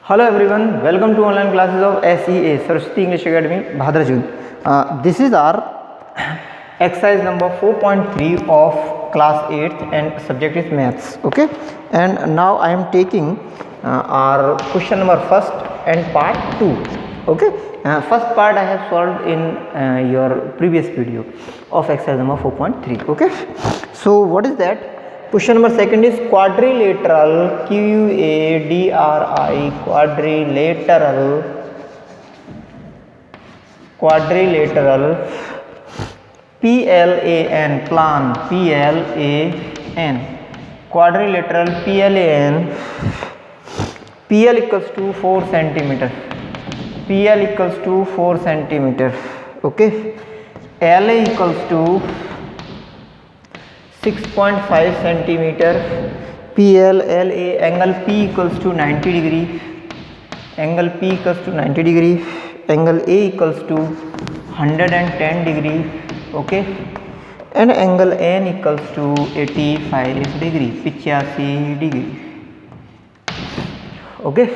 Hello everyone, welcome to online classes of SEA Saraswati English Academy Bhadrajun. This is our exercise number 4.3 of class 8th and subject is maths. Okay, and now I am taking our question number first and part 2. Okay, first part I have solved in your previous video of exercise number 4.3. Okay, so what is that? Question number second is quadrilateral QADRI quadrilateral PLAN quadrilateral PLAN PL equals to 4 centimeter okay, LA equals to 6.5 centimeter, PLLA angle P equals to 90 degree, angle A equals to 110 degree, okay, and angle N equals to 85 degree, 85 degree, okay.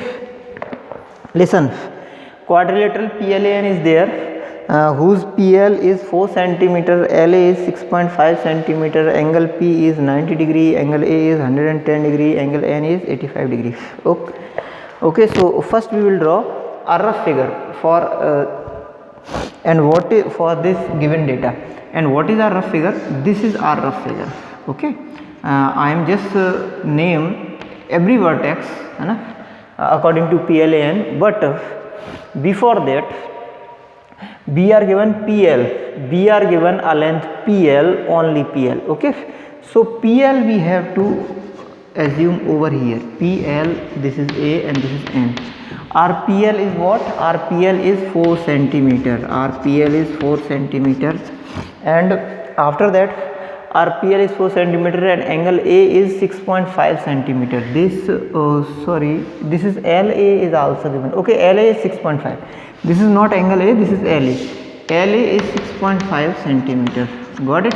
Listen, quadrilateral PLAN is there, whose PL is 4 centimeter, LA is 6.5 centimeter, angle P is 90 degree, angle A is 110 degree, angle N is 85 degree. Okay, so first we will draw a rough figure for and what is for this given data. And what is our rough figure? This is our rough figure. Okay, I am just name every vertex according to PLAN, but before that B are given PL, B are given a length PL, only PL. Okay, so PL we have to assume over here, PL, this is A and this is N. Our PL is what? Our PL is 4 centimeter, our PL is 4 centimeter, and after that our PL is 4 centimeter and angle A is 6.5 centimeter. This this is LA is also given. Okay, LA is 6.5. This is not angle A, this is LA. LA is 6.5 centimeter. Got it?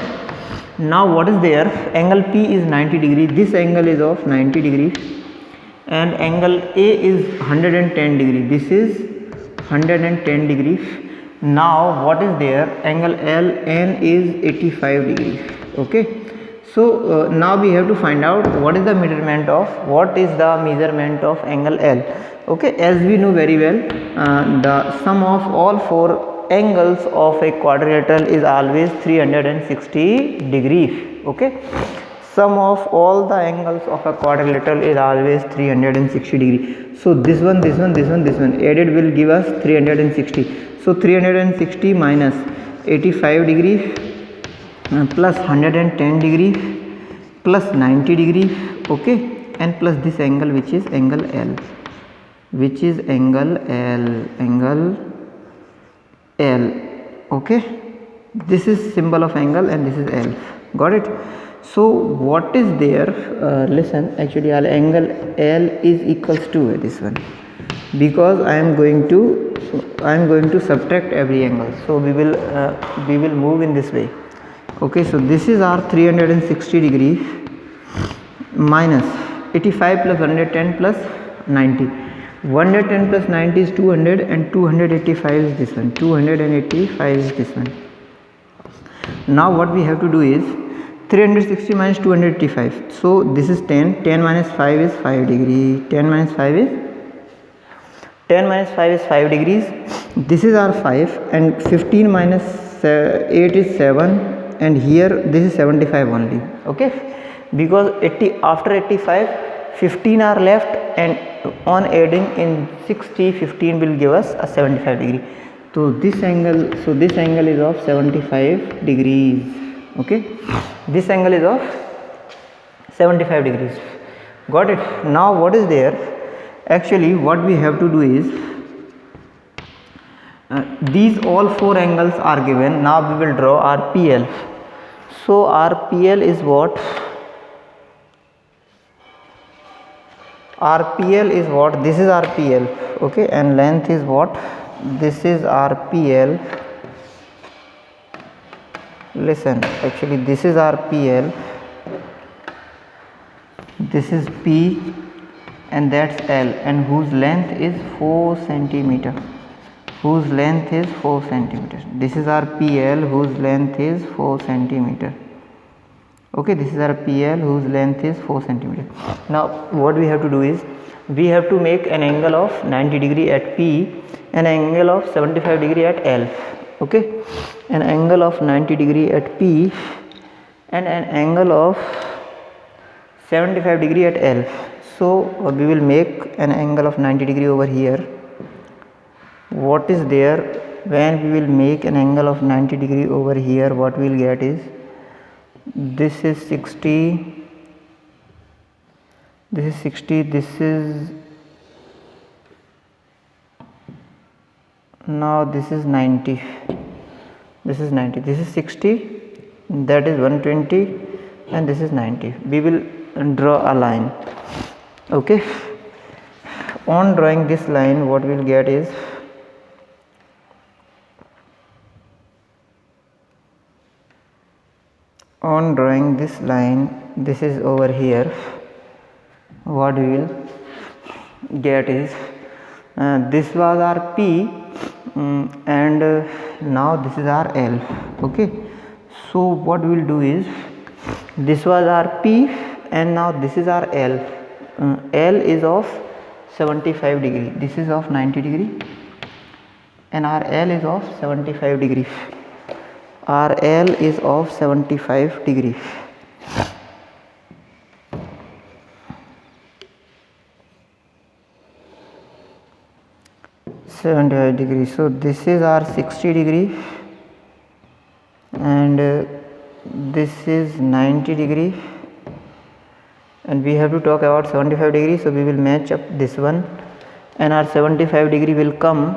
Now what is there? Angle P is 90 degree. This angle is of 90 degree, and angle A is 110 degree. This is 110 degree. Now what is there? Angle LN is 85 degree. Okay, so now we have to find out what is the measurement of angle L. Okay, as we know very well, the sum of all four angles of a quadrilateral is always 360 degrees. Okay, sum of all the angles of a quadrilateral is always 360 degree. So this one added will give us 360. So 360 minus 85 degree plus 110 degree plus 90 degree, okay, and plus this angle which is angle L, okay. This is symbol of angle and this is L. Got it? So what is there? Listen, actually angle L is equals to this one, because I am going to subtract every angle. So we will move in this way. Okay, so this is our 360 degree minus 85 plus 110 plus 90. 110 plus 90 is 200 and 285 is this one. 285 is this one. Now what we have to do is 360 minus 285. So this is 10. 10 minus 5 is 5 degree. 10 minus 5 is 5 degrees. This is our 5, and 15 minus 8 is 7. And here this is 75 only, okay, because after 85 15 are left, and on adding in 60 15 will give us a 75 degree. So this angle is of 75 degrees. Okay, this angle is of 75 degrees. Got it? Now what is there? Actually what we have to do is these all four angles are given. Now we will draw our PL. So our PL is what? Our PL is what? This is our PL. Okay, and length is what? This is our PL. Listen, actually this is our PL. This is P and that's L, and whose length is 4 centimeter. Whose length is 4 centimeter. This is our PL whose length is 4 centimeter. Okay, this is our PL whose length is 4 centimeter. Now what we have to do is we have to make an angle of 90 degree at P, an angle of 75 degree at L. Okay, an angle of 90 degree at P and an angle of 75 degree at L. So we will make an angle of 90 degree over here. What is there when we will make an angle of 90 degree over here? What we will get is this is 60, this is 60, this is, now this is 90, this is 90, this is 60, that is 120, and this is 90. We will draw a line. Okay, on drawing this line, what we will get is on drawing this line, this is over here, what we will get is this was our P and now this is our L. Okay, so what we will do is this was our P and now this is our L. L is of 75 degree, this is of 90 degree, and our L is of 75 degree. Our L is of 75 degree. So this is our 60 degree and this is 90 degree, and we have to talk about 75 degree, so we will match up this one, and our 75 degree will come,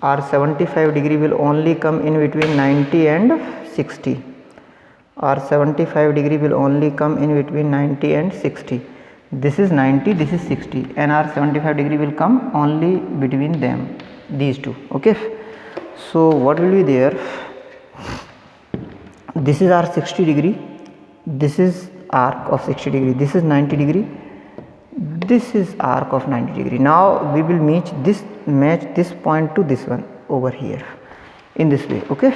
our 75 degree will only come in between 90 and 60. Our 75 degree will only come in between 90 and 60. This is 90, this is 60, and our 75 degree will come only between them, these two. Okay, so what will be there? This is our 60 degree, this is arc of 60 degree, this is 90 degree, this is arc of 90 degree. Now we will match this point to this one over here in this way. Okay,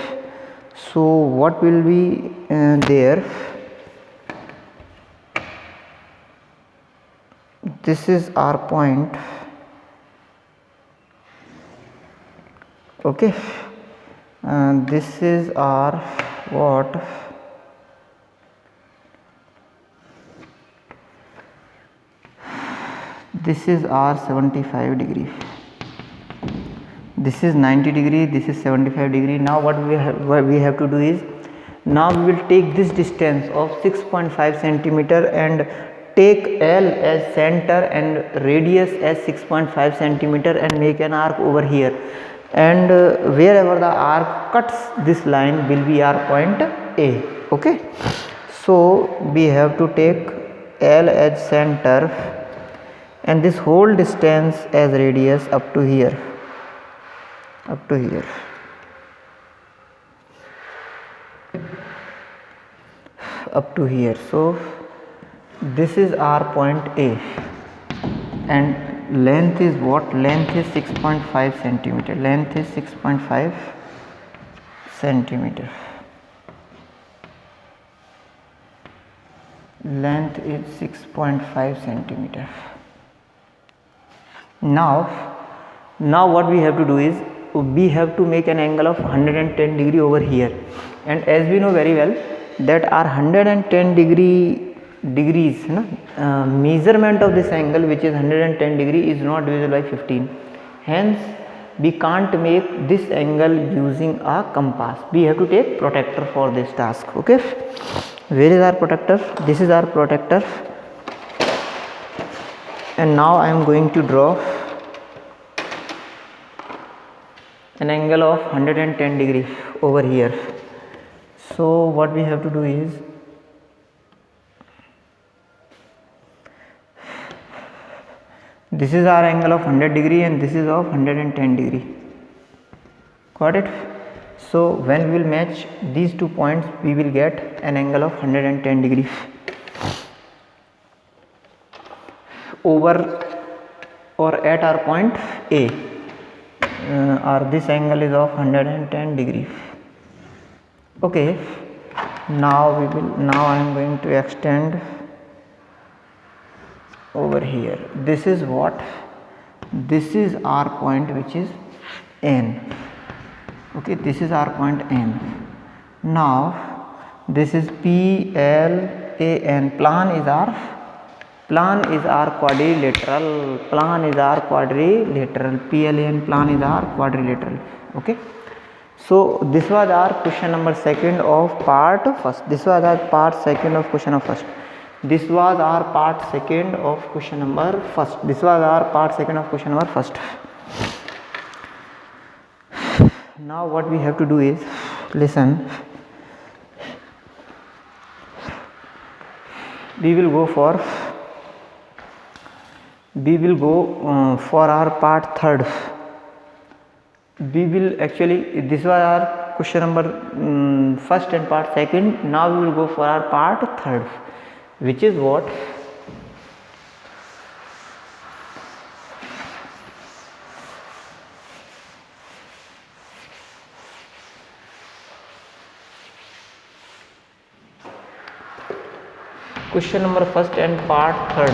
so what will be there? This is our point. Okay, this is our what? This is our 75 degree, this is 90 degree, this is 75 degree. Now what we have to do is, now we will take this distance of 6.5 centimeter and take L as center and radius as 6.5 centimeter and make an arc over here, and wherever the arc cuts this line will be our point A. Okay, so we have to take L as center and this whole distance as radius up to here, up to here. Up to here. So this is our point A, and length is what? Length is 6.5 centimeter. Length is 6.5 centimeter. Length is 6.5 centimeter. Now what we have to do is we have to make an angle of 110 degree over here, and as we know very well that our 110 degrees measurement of this angle, which is 110 degree, is not divisible by 15. Hence we can't make this angle using a compass. We have to take protractor for this task. Okay, where is our protractor? This is our protractor, and now I am going to draw an angle of 110 degree over here. So what we have to do is, this is our angle of 100 degree and this is of 110 degree. Got it? So when we will match these 2 points, we will get an angle of 110 degree. over or at our point A, or this angle is of 110 degree. Okay, now I am going to extend over here. This is our point, which is N. Okay, this is our point N. Now this is PLAN. Plan is our quadrilateral. PLAN is our quadrilateral. Okay, so this was our question number second of part first. This was our part second of question number first. This was our part second of question number first. Now what we have to do is, listen, we will go for our part third. This was our question number first and part second. Now we will go for our part third, which is what? Question number first and part third.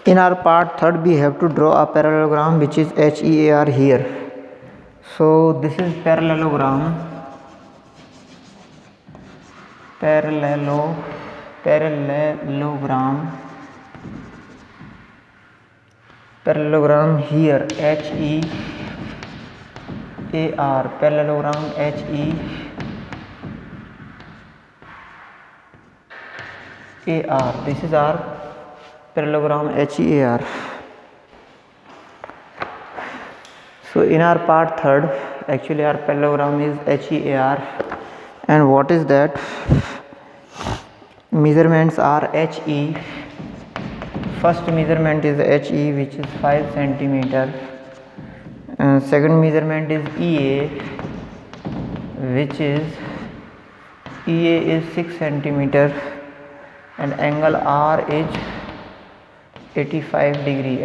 In our part third, we have to draw a parallelogram, which is HEAR here. So this is parallelogram here, HEAR, parallelogram HEAR. This is our parallelogram HEAR. So in our part third, actually our parallelogram is HEAR, and what is that? Measurements are HE. First measurement is HE, which is 5 centimeter. Second measurement is EA, which is 6 centimeter, and angle R is 85 degree.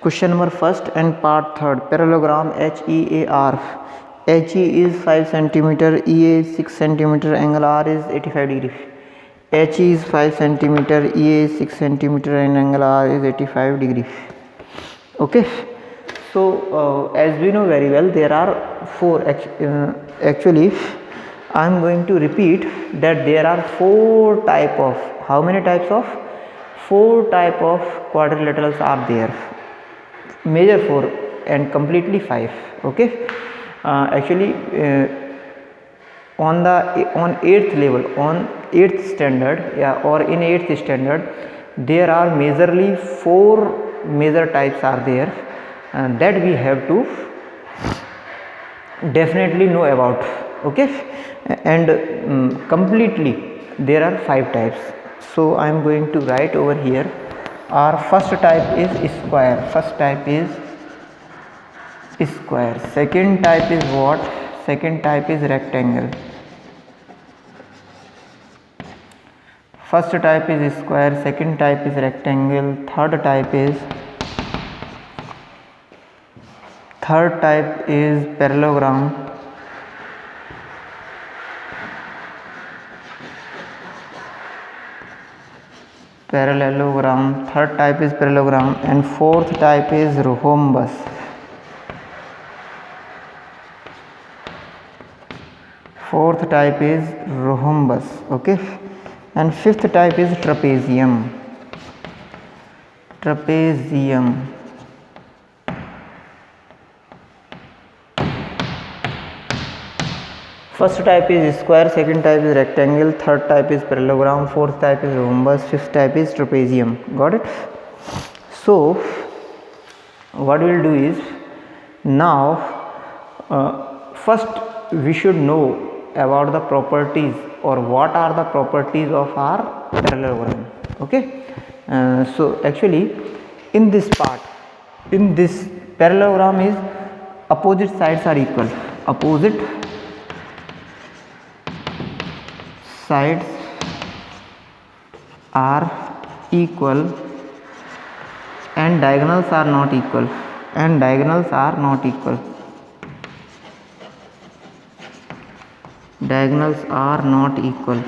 Question number first and part third, parallelogram HEAR. HE is 5 centimeter, EA is 6 centimeter, angle R is 85 degree. HE is 5 centimeter, EA is 6 centimeter, and angle R is 85 degree. Okay, so as we know very well, there are four. Actually, I am going to repeat that there are four type of. How many types of? Four type of quadrilaterals are there. Major four and completely five. Okay. Actually, on 8th level, on 8th standard, or in 8th standard, there are majorly four major types are there, and that we have to definitely know about. Okay, and completely there are five types. So I am going to write over here. Our first type is square. Second type is what? Second type is rectangle. First type is square, second type is rectangle, third type is parallelogram, third type is parallelogram, and fourth type is rhombus. Okay, and fifth type is trapezium. First type is square, second type is rectangle, third type is parallelogram, fourth type is rhombus, fifth type is trapezium. Got it? So what we will do is, now first we should know about the properties or what are the properties of our parallelogram. Okay, so actually in this part, in this parallelogram is opposite sides are equal, opposite sides are equal and diagonals are not equal, and diagonals are not equal, diagonals are not equal.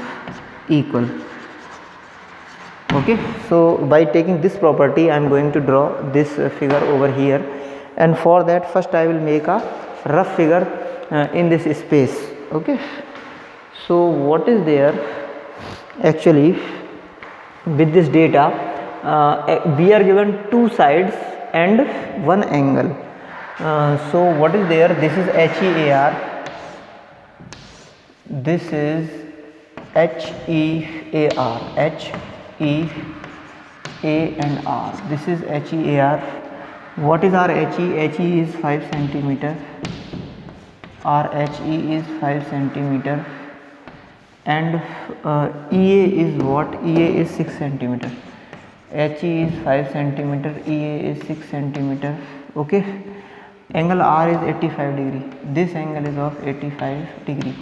Okay, so by taking this property I am going to draw this figure over here, and for that first I will make a rough figure in this space. Okay, so what is there actually with this data, we are given two sides and one angle. So what is there, this is HEAR, this is HEAR, HEA and R, this is HEAR. What is our HE? HE is 5 centimeter, our HE is 5 centimeter, and EA is what? EA is 6 centimeter. HE is 5 centimeter, EA is 6 centimeter. Okay, angle R is 85 degree, this angle is of 85 degree.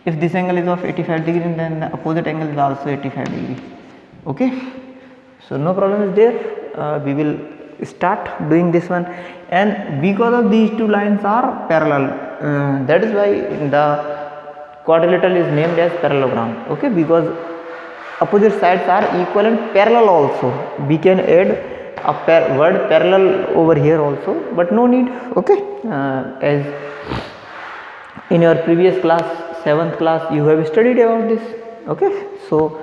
If this angle is of 85 degree, then the opposite angle is also 85 degree. Okay, so no problem is there. We will start doing this one, and because of these two lines are parallel, that is why the quadrilateral is named as parallelogram. Okay, because opposite sides are equal and parallel also. We can add a word parallel over here also, but no need. Okay, as in your previous class, 7th class, you have studied about this. Okay, so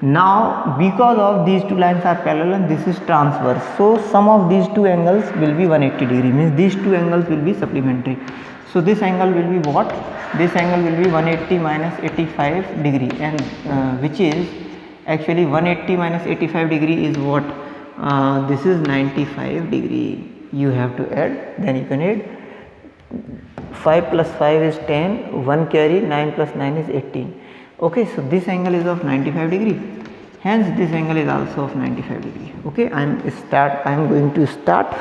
now because of these two lines are parallel and this is transverse, so sum of these two angles will be 180 degree, means these two angles will be supplementary. So this angle will be what? This angle will be 180 minus 85 degree, and which is actually 180 minus 85 degree is what? This is 95 degree. You have to add, then you can add 5 plus 5 is 10, 1 carry, 9 plus 9 is 18. Okay, so this angle is of 95 degree, hence this angle is also of 95 degree. Okay, I am going to start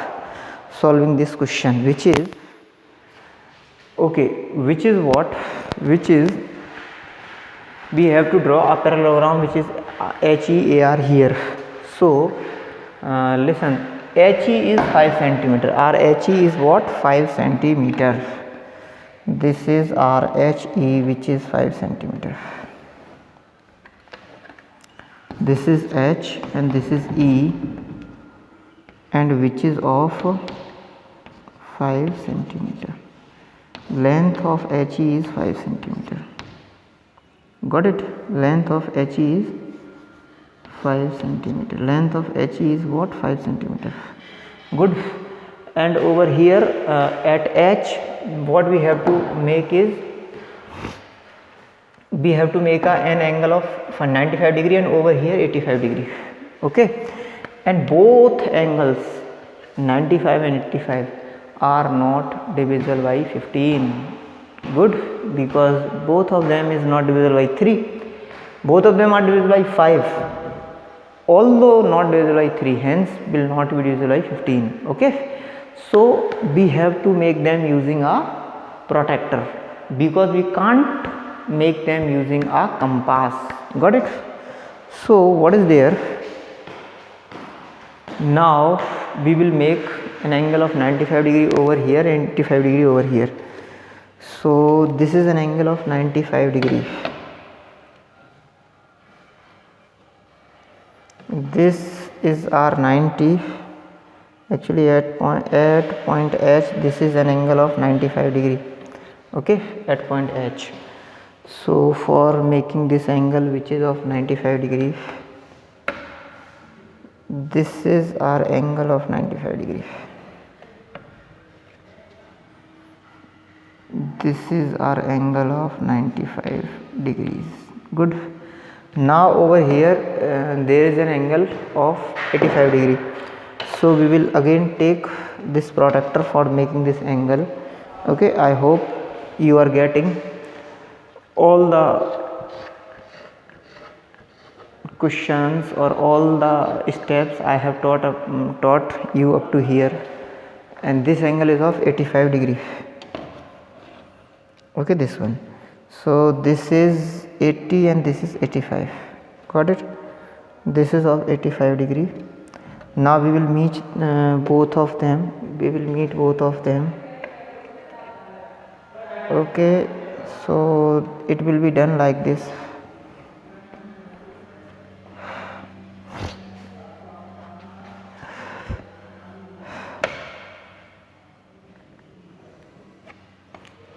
solving this question, which is okay, which is what? Which is we have to draw a parallelogram which is HEAR here. So listen, HE is 5 centimeter, our HE is what? 5 centimeter. This is our HE, which is 5 centimeter. This is H and this is E, and which is of 5 centimeter. Length of HE is 5 centimeter. Got it? Length of HE is 5 centimeter. Length of HE is what? 5 centimeter. Good. And over here at H, what we have to make is we have to make an angle of 95 degree, and over here 85 degree. Okay, and both angles 95 and 85 are not divisible by 15. Good, because both of them is not divisible by 3, both of them are divisible by 5, although not divisible by 3, hence will not be divisible by 15. Okay, so we have to make them using a protractor, because we can't make them using a compass. Got it? So what is there? Now we will make an angle of 95 degree over here and 85 degree over here. So this is an angle of 95 degree. This is our 90. Actually at point H, this is an angle of 95 degree. Okay, at point H. So for making this angle which is of 95 degree, this is our angle of 95 degree. This is our angle of 95 degrees. Good. Now over here there is an angle of 85 degree. So we will again take this protractor for making this angle. Okay, I hope you are getting all the questions or all the steps I have taught you up to here, and this angle is of 85 degree. Okay, this one. So this is 80 and this is 85. Got it? This is of 85 degree. Now we will meet both of them. We will meet both of them. Okay, so it will be done like this.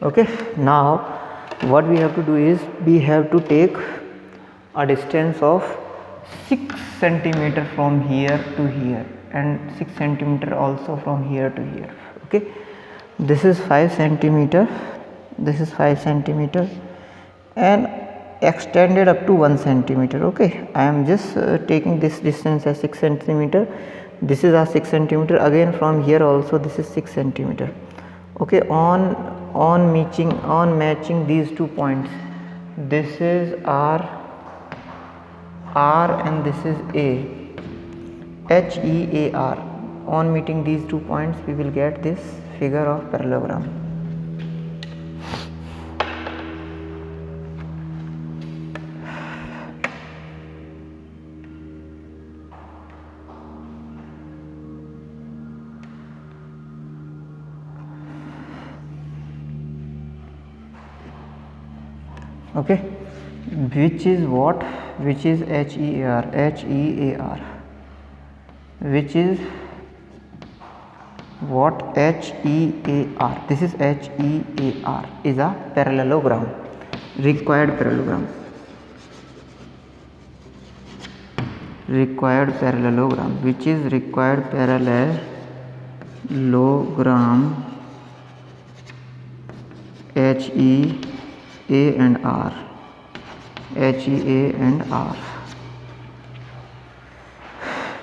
Okay, now what we have to do is we have to take a distance of 6 centimeter from here to here and 6 centimeter also from here to here. Okay, this is 5 centimeter, this is 5 centimeter and extended up to 1 centimeter. Okay, I am just taking this distance as 6 centimeter. This is a 6 centimeter. Again from here also this is 6 centimeter. Okay, on matching these 2 points, this is R and this is A, HEAR. On meeting these 2 points we will get this figure of parallelogram. Okay, which is what? Which is HEAR, which is what? HEAR. This is HEAR is a parallelogram, required parallelogram, which is required parallelogram HEA and R,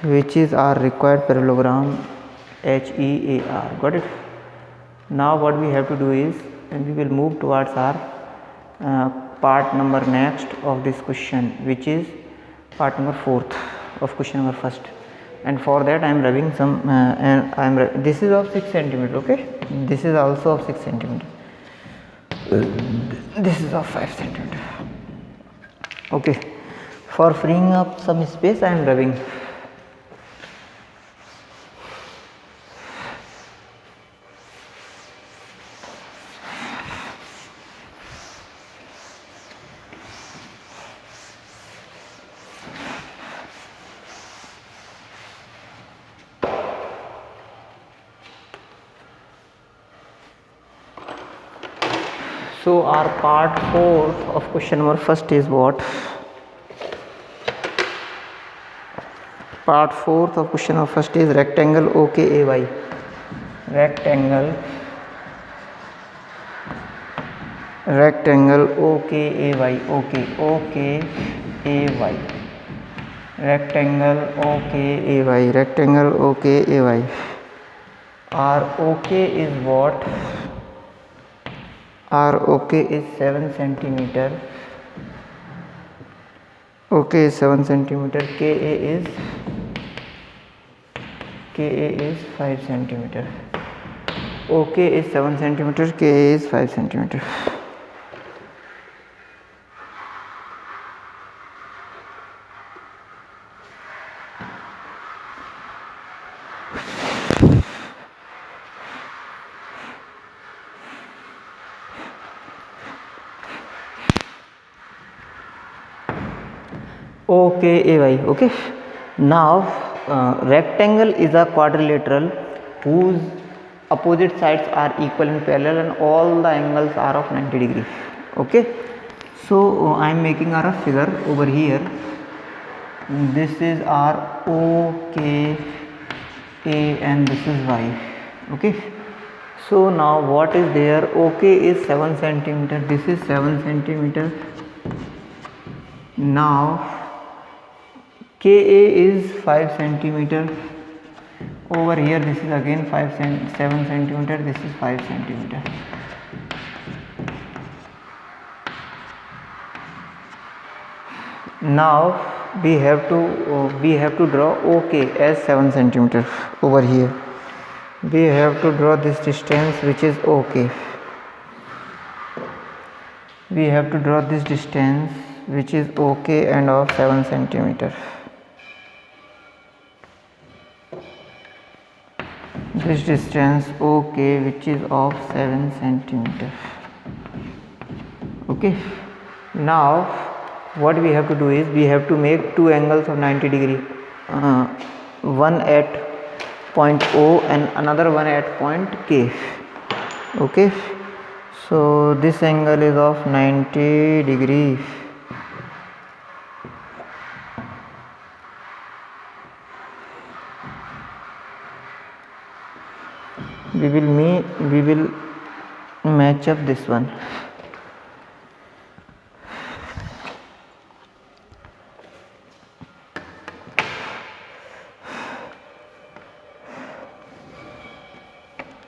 which is our required parallelogram HEAR. Got it? Now what we have to do is, and we will move towards our part number next of this question, which is part number 4th of question number 1st, and for that I am rubbing some and this is of 6 centimeter. Okay, this is also of 6 centimeter. This is of 5 centimeter. Okay, for freeing up some space I am rubbing. So our part 4 of question number 1st is what? Part 4th of question number 1st is rectangle OKAY. Rectangle OKAY. OKAY. Rectangle OKAY. Our OK is what? Our OK is 7 centimeter. OK is 7 centimeter. KA is 5 centimeter. OK is 7 centimeter. KA is 5 centimeter. OKAY. Okay, now rectangle is a quadrilateral whose opposite sides are equal and parallel and all the angles are of 90 degree. Okay, so I am making a figure over here. This is our OKA and this is Y. Okay, so now what is there? OK is 7 centimeter. This is 7 centimeter. Now KA is 5 centimeter. Over here this is again 7 centimeter. This is 5 centimeter. Now we have to draw OK as 7 centimeter over here. We have to draw this distance which is OK. We have to draw this distance which is OK and of 7 centimeter. This distance OK which is of 7 centimeter. Okay, now what we have to do is we have to make two angles of 90 degree, one at point O and another one at point K. Okay, so this angle is of 90 degree. We will match up this one.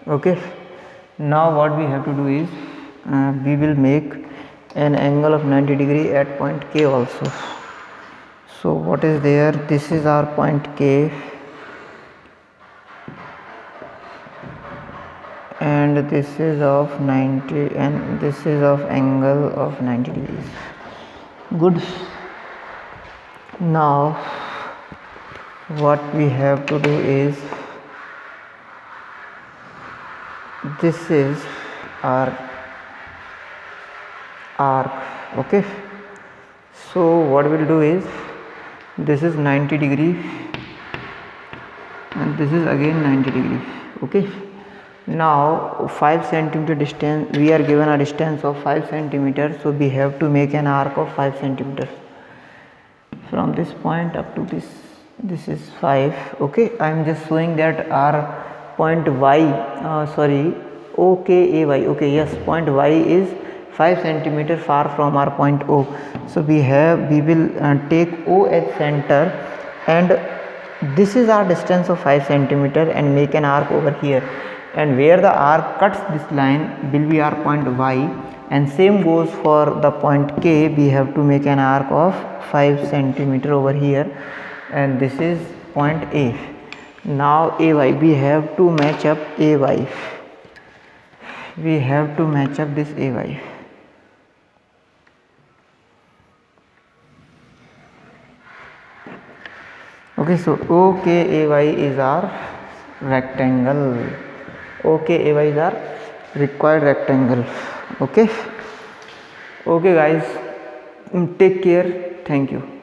Okay, now what we have to do is we will make an angle of 90 degree at point K also. So what is there, this is our point K and this is of 90 and this is of angle of 90 degrees. Good. Now what we have to do is, this is our arc. Okay, so what we'll do is, this is 90 degree and this is again 90 degree. Okay, now 5 centimeter distance, we are given a distance of 5 centimeter, so we have to make an arc of 5 centimeter from this point up to this is 5. Okay, I am just showing that our point Y, OKAY, okay, yes, point Y is 5 centimeter far from our point O. So we will take O as center and this is our distance of 5 centimeter and make an arc over here, and where the arc cuts this line will be our point Y, and same goes for the point K. We have to make an arc of 5 centimeter over here, and this is point A. Now AY, we have to match up AY. We have to match up this AY. Okay, so OKAY is our rectangle. OKAY is our required rectangle. Okay, okay guys, take care. Thank you.